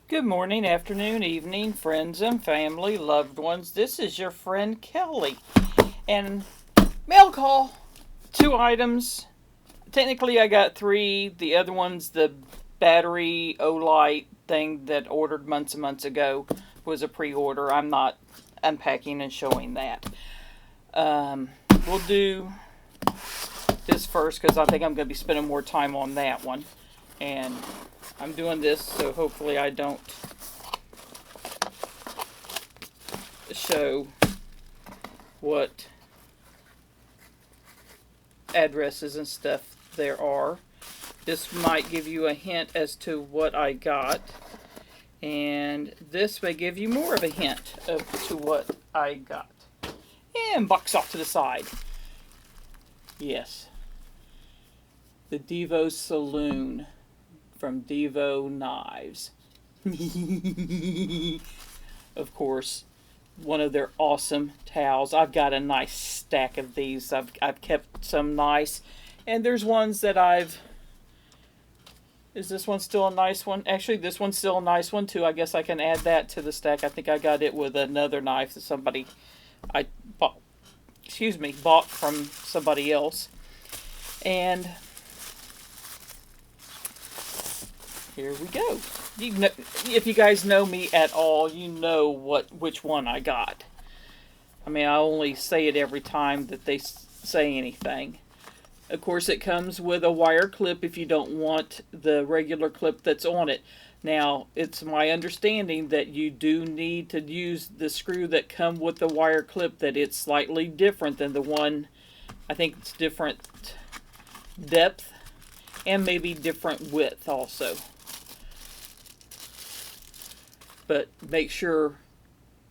Good morning, afternoon, evening, friends and family, loved ones. This is your friend Kelly. And mail call. Two items. Technically, I got three. The other one's the battery Olight thing that ordered months and months ago was a pre-order. I'm not unpacking and showing that. We'll do this first because I think I'm going to be spending more time on that one. And I'm doing this so hopefully I don't show what addresses and stuff there are. This might give you a hint as to what I got, and this may give you more of a hint to what I got. And box off to the side. Yes, the Divo Saloon from Divo Knives. Of course, one of their awesome towels. I've got a nice stack of these. I've kept some nice, and there's ones that I've. Is this one still a nice one? Actually, this one's still a nice one too. I guess I can add that to the stack. I think I got it with another knife that somebody I bought. Bought from somebody else, and here we go. If you guys know me at all, you know which one I got. I mean, I only say it every time that they say anything. Of course, it comes with a wire clip if you don't want the regular clip that's on it. Now, it's my understanding that you do need to use the screw that come with the wire clip, that it's slightly different than the one. I think it's different depth and maybe different width also. But make sure,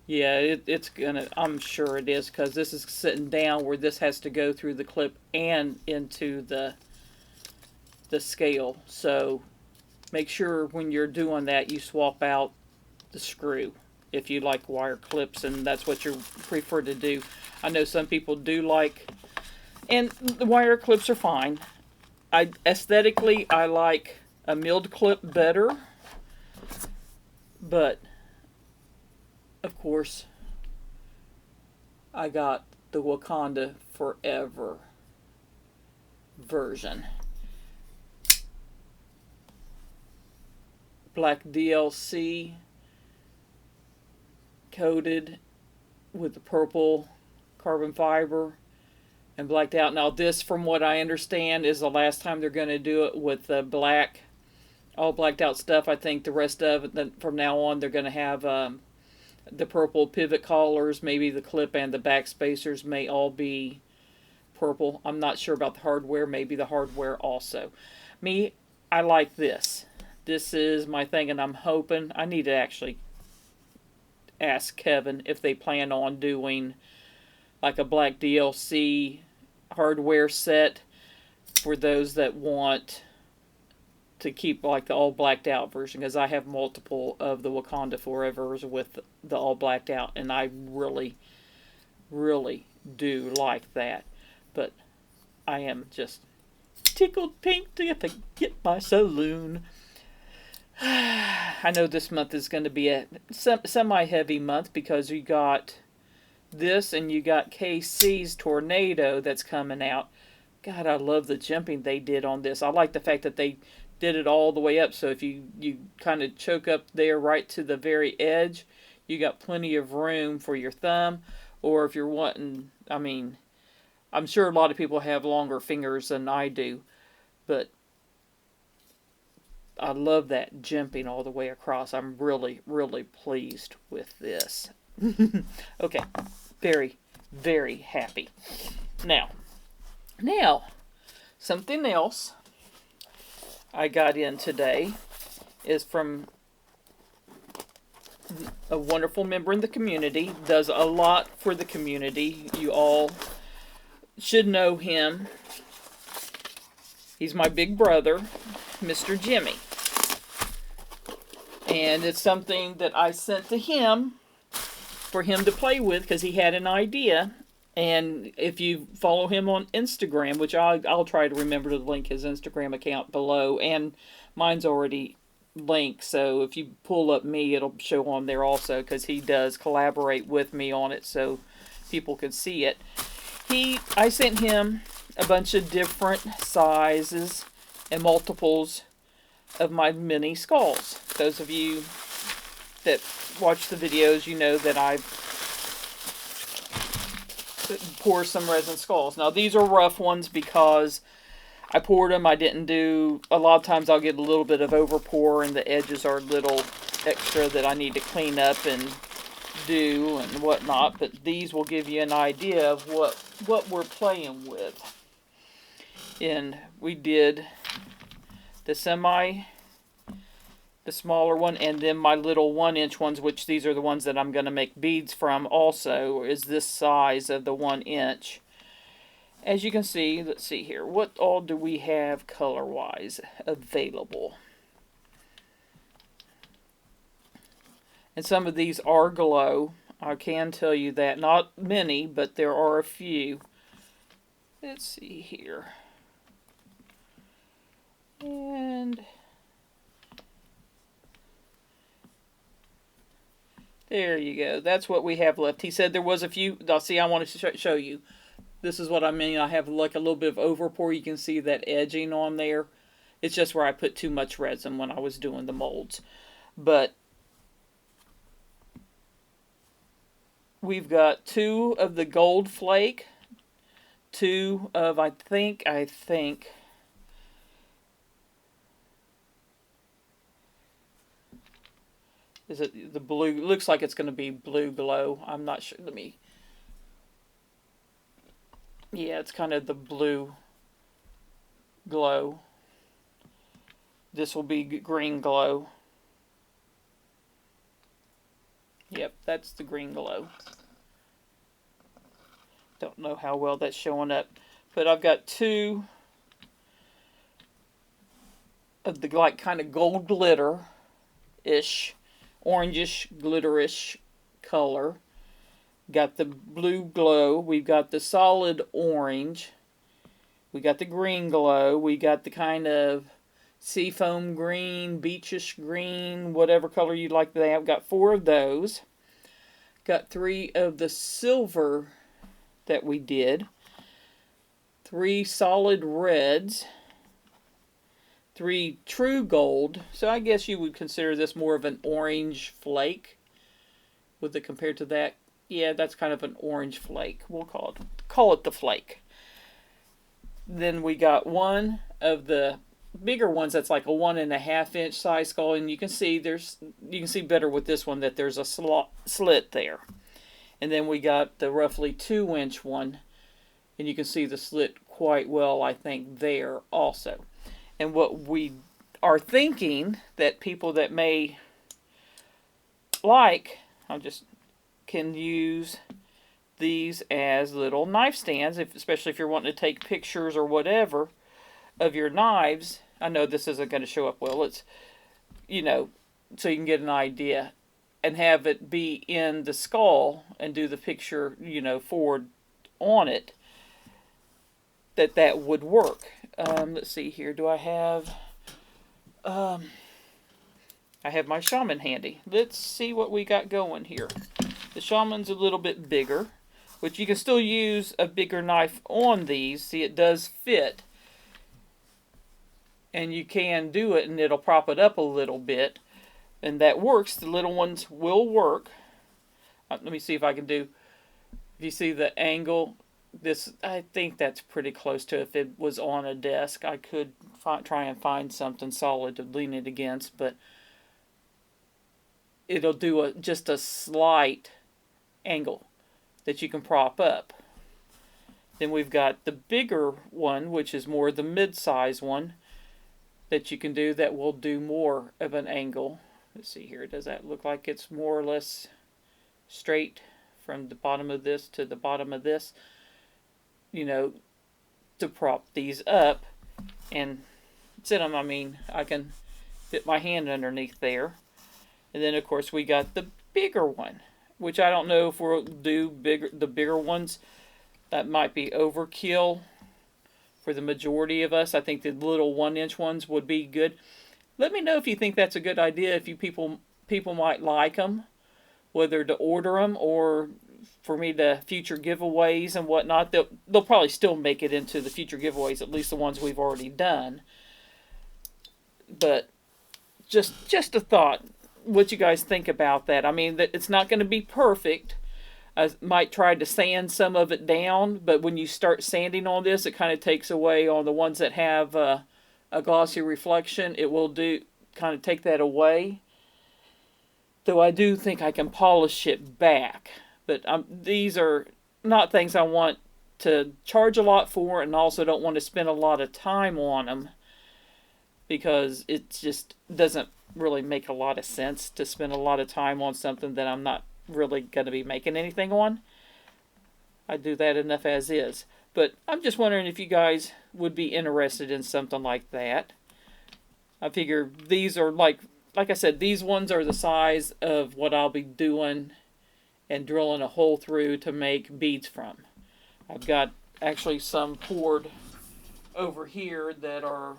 yeah, it's gonna, I'm sure it is, because this is sitting down where this has to go through the clip and into the scale. So make sure when you're doing that you swap out the screw if you like wire clips and that's what you prefer to do. I know some people do like, and the wire clips are fine. Aesthetically, I like a milled clip better. But, of course, I got the Wakanda Forever version. Black DLC coated with the purple carbon fiber and blacked out. Now this, from what I understand, is the last time they're going to do it with the black, all blacked out stuff. I think the rest of it, from now on, they're going to have the purple pivot collars. Maybe the clip and the back spacers may all be purple. I'm not sure about the hardware. Maybe the hardware also. Me, I like this. This is my thing, and I'm hoping, I need to actually ask Kevin if they plan on doing like a black DLC hardware set for those that want to keep like the all blacked out version, because I have multiple of the Wakanda Forevers with the all blacked out, and I really do like that. But I am just tickled pink to get my Saloon. I know this month is going to be a semi-heavy month because you got this and you got KC's Tornado that's coming out. God, I love the jumping they did on this. I like the fact that they did it all the way up, so if you kind of choke up there right to the very edge, you got plenty of room for your thumb. Or if you're wanting, I mean, I'm sure a lot of people have longer fingers than I do, but I love that jumping all the way across. I'm really pleased with this. Okay, very happy. Now, something else I got in today is from a wonderful member in the community. Does a lot for the community. You all should know him. He's my big brother, Mr. Jimmie. And it's something that I sent to him for him to play with because he had an idea. And if you follow him on Instagram, which I'll try to remember to link his Instagram account below, and mine's already link, so if you pull up me, it'll show on there also, because he does collaborate with me on it, so people can see it. I sent him a bunch of different sizes and multiples of my mini skulls. Those of you that watch the videos, you know that I pour some resin skulls. Now these are rough ones because I poured them. I didn't do, a lot of times I'll get a little bit of over pour and the edges are a little extra that I need to clean up and do and whatnot, but these will give you an idea of what we're playing with. And we did the smaller one, and then my little 1-inch ones, which these are the ones that I'm going to make beads from also, is this size of the 1-inch. As you can see, let's see here, what all do we have color-wise available? And some of these are glow. I can tell you that. Not many, but there are a few. Let's see here. And there you go. That's what we have left. He said there was a few. Now, see, I want to show you. This is what I mean. I have like a little bit of overpour. You can see that edging on there. It's just where I put too much resin when I was doing the molds. But we've got 2 of the gold flake. 2 of, I think, is it the blue? Looks like it's going to be blue glow. I'm not sure. Let me. Yeah, it's kind of the blue glow. This will be green glow. Yep, that's the green glow. Don't know how well that's showing up. But I've got 2 of the like kind of gold glitter-ish, orangish, glitter-ish color. Got the blue glow. We've got the solid orange. We got the green glow. We got the kind of seafoam green, beachish green, whatever color you'd like to have. I've got 4 of those. Got 3 of the silver that we did. 3 solid reds. 3 true gold. So I guess you would consider this more of an orange flake. With it compared to that. Yeah, that's kind of an orange flake. We'll call it the flake. Then we got 1 of the bigger ones that's like a 1.5-inch size skull, and you can see better with this one that there's a slit there. And then we got the roughly 2-inch one, and you can see the slit quite well, I think, there also. And what we are thinking that people that may like, can use these as little knife stands, especially if you're wanting to take pictures or whatever of your knives. I know this isn't going to show up well. It's, so you can get an idea and have it be in the skull and do the picture, forward on it, that would work. Let's see here. Do I have... I have my shaman handy. Let's see what we got going here. The shaman's a little bit bigger, which you can still use a bigger knife on these. See, it does fit. And you can do it, and it'll prop it up a little bit. And that works. The little ones will work. Let me see if I can do... If you see the angle, I think that's pretty close to if it was on a desk. I could try and find something solid to lean it against, but it'll do just a slight angle that you can prop up. Then we've got the bigger one, which is more the mid-size one that you can do that will do more of an angle. Let's see here. Does that look like it's more or less straight from the bottom of this to the bottom of this? To prop these up and sit them. I can fit my hand underneath there. And then, of course, we got the bigger one, which I don't know if we'll do the bigger ones. That might be overkill for the majority of us. I think the little 1-inch ones would be good. Let me know if you think that's a good idea, if you people might like them, whether to order them or for me to future giveaways and whatnot. They'll probably still make it into the future giveaways, at least the ones we've already done. But just a thought, what you guys think about that. I mean, that it's not going to be perfect. I might try to sand some of it down, but when you start sanding on this, it kind of takes away on the ones that have a glossy reflection. It will do kind of take that away. Though I do think I can polish it back. But these are not things I want to charge a lot for, and also don't want to spend a lot of time on them, because it just doesn't really make a lot of sense to spend a lot of time on something that I'm not really going to be making anything on. I do that enough as is. But I'm just wondering if you guys would be interested in something like that. I figure these are like I said, these ones are the size of what I'll be doing and drilling a hole through to make beads from. I've got actually some poured over here that are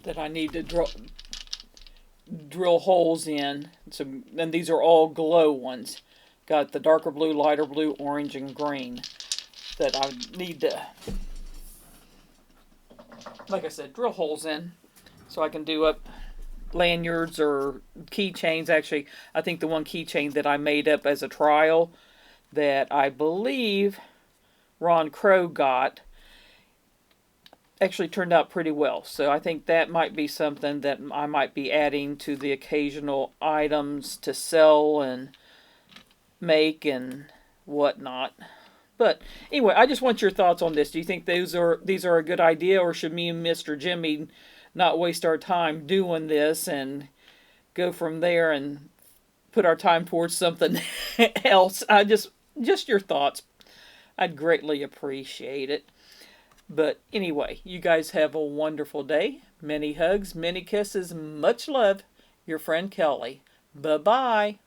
that I need to drill holes in. So, and these are all glow ones. Got the darker blue, lighter blue, orange, and green that I need to, like I said, drill holes in so I can do up lanyards or keychains. Actually, I think the one keychain that I made up as a trial that I believe Ron Crow got actually turned out pretty well. So I think that might be something that I might be adding to the occasional items to sell and make and whatnot. But anyway, I just want your thoughts on this. Do you think these are a good idea, or should me and Mr. Jimmie not waste our time doing this and go from there and put our time towards something else? Just your thoughts. I'd greatly appreciate it. But anyway, you guys have a wonderful day. Many hugs, many kisses, much love. Your friend Kelly. Bye-bye.